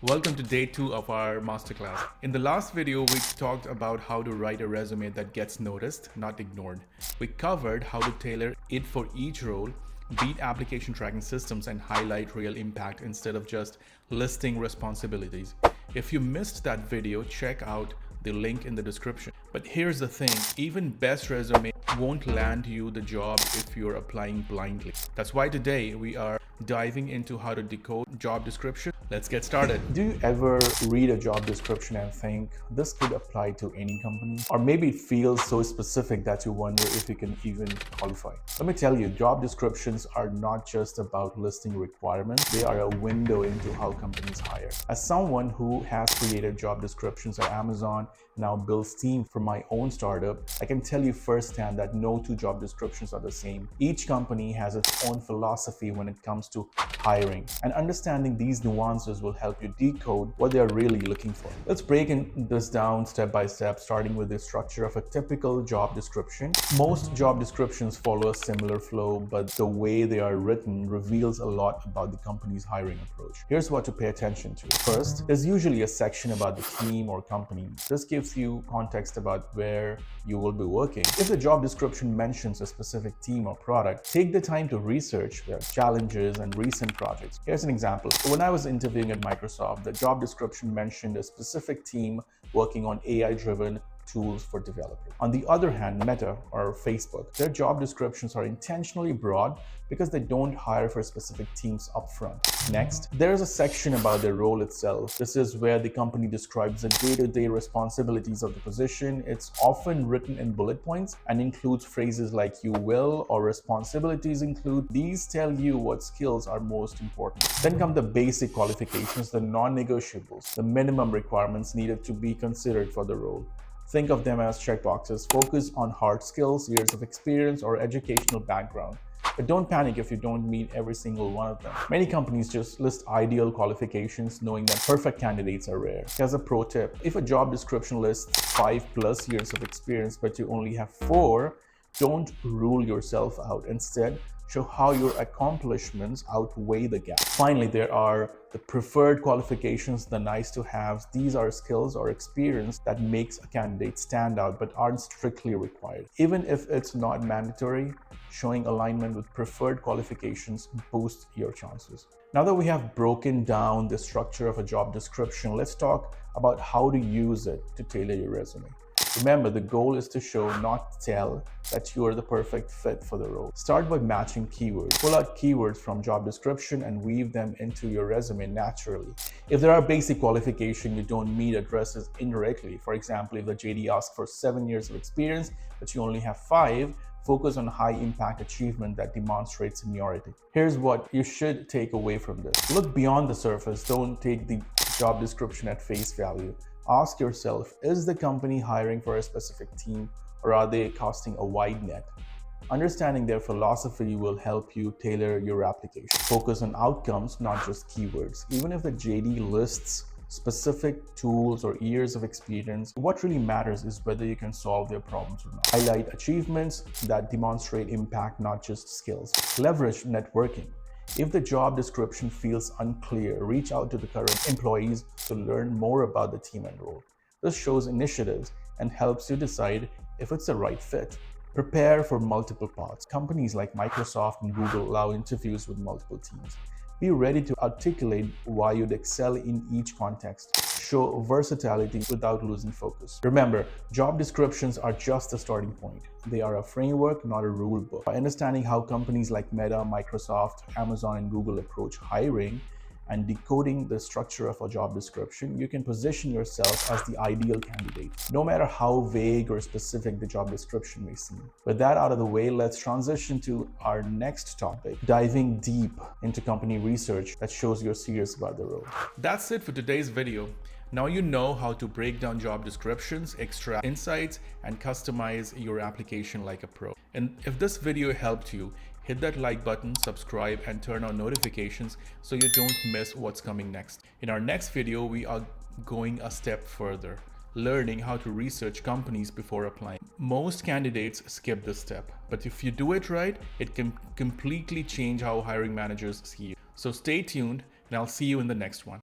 Welcome to day 2 of our masterclass. In the last video, we talked about how to write a resume that gets noticed, not ignored. We covered how to tailor it for each role, beat application tracking systems, and highlight real impact instead of just listing responsibilities. If you missed that video, check out the link in the description. But here's the thing, even best resume won't land you the job if you're applying blindly. That's why today we are diving into how to decode job description. Let's get started. Do you ever read a job description and think this could apply to any company? Or maybe it feels so specific that you wonder if you can even qualify. Let me tell you, job descriptions are not just about listing requirements, they are a window into how companies hire. As someone who has created job descriptions at Amazon, now builds team for my own startup, I can tell you firsthand that no two job descriptions are the same. Each company has its own philosophy when it comes to hiring, and understanding these nuances will help you decode what they are really looking for. Let's break this down step by step, starting with the structure of a typical job description. Most job descriptions follow a similar flow, but the way they are written reveals a lot about the company's hiring approach. Here's what to pay attention to. First, there's usually a section about the team or company. This gives you context about where you will be working. If the job description mentions a specific team or product, take the time to research their challenges and recent projects. Here's an example. When I was interviewing at Microsoft, the job description mentioned a specific team working on AI-driven tools for developers. On the other hand, Meta or Facebook, their job descriptions are intentionally broad because they don't hire for specific teams upfront. Next, there is a section about the role itself. This is where the company describes the day-to-day responsibilities of the position. It's often written in bullet points and includes phrases like "you will" or "responsibilities include." These tell you what skills are most important. Then come the basic qualifications, the non-negotiables, the minimum requirements needed to be considered for the role. Think of them as checkboxes. Focus on hard skills, years of experience, or educational background. But don't panic if you don't meet every single one of them. Many companies just list ideal qualifications, knowing that perfect candidates are rare. Here's a pro tip. If a job description lists 5+ years of experience, but you only have 4, don't rule yourself out. Instead, show how your accomplishments outweigh the gap. Finally, there are the preferred qualifications, the nice to haves. These are skills or experience that makes a candidate stand out but aren't strictly required. Even if it's not mandatory, showing alignment with preferred qualifications boosts your chances. Now that we have broken down the structure of a job description, let's talk about how to use it to tailor your resume. Remember, the goal is to show, not tell, that you are the perfect fit for the role. Start by matching keywords. Pull out keywords from job description and weave them into your resume naturally. If there are basic qualifications you don't meet, address this indirectly. For example, if the JD asks for 7 years of experience, but you only have 5, focus on high impact achievement that demonstrates seniority. Here's what you should take away from this. Look beyond the surface. Don't take the job description at face value. Ask yourself, is the company hiring for a specific team, or are they casting a wide net? Understanding their philosophy will help you tailor your application. Focus on outcomes, not just keywords. Even if the JD lists specific tools or years of experience, what really matters is whether you can solve their problems or not. Highlight achievements that demonstrate impact, not just skills. Leverage networking. If the job description feels unclear, reach out to the current employees to learn more about the team and role. This shows initiatives and helps you decide if it's the right fit. Prepare for multiple paths. Companies like Microsoft and Google allow interviews with multiple teams. Be ready to articulate why you'd excel in each context. Show versatility without losing focus. Remember, job descriptions are just a starting point. They are a framework, not a rule book. By understanding how companies like Meta, Microsoft, Amazon, and Google approach hiring and decoding the structure of a job description, you can position yourself as the ideal candidate, no matter how vague or specific the job description may seem. With that out of the way, let's transition to our next topic, diving deep into company research that shows you're serious about the role. That's it for today's video. Now you know how to break down job descriptions, extract insights, and customize your application like a pro. And if this video helped you, hit that like button, subscribe, and turn on notifications so you don't miss what's coming next. In our next video, we are going a step further, learning how to research companies before applying. Most candidates skip this step, but if you do it right, it can completely change how hiring managers see you. So stay tuned, and I'll see you in the next one.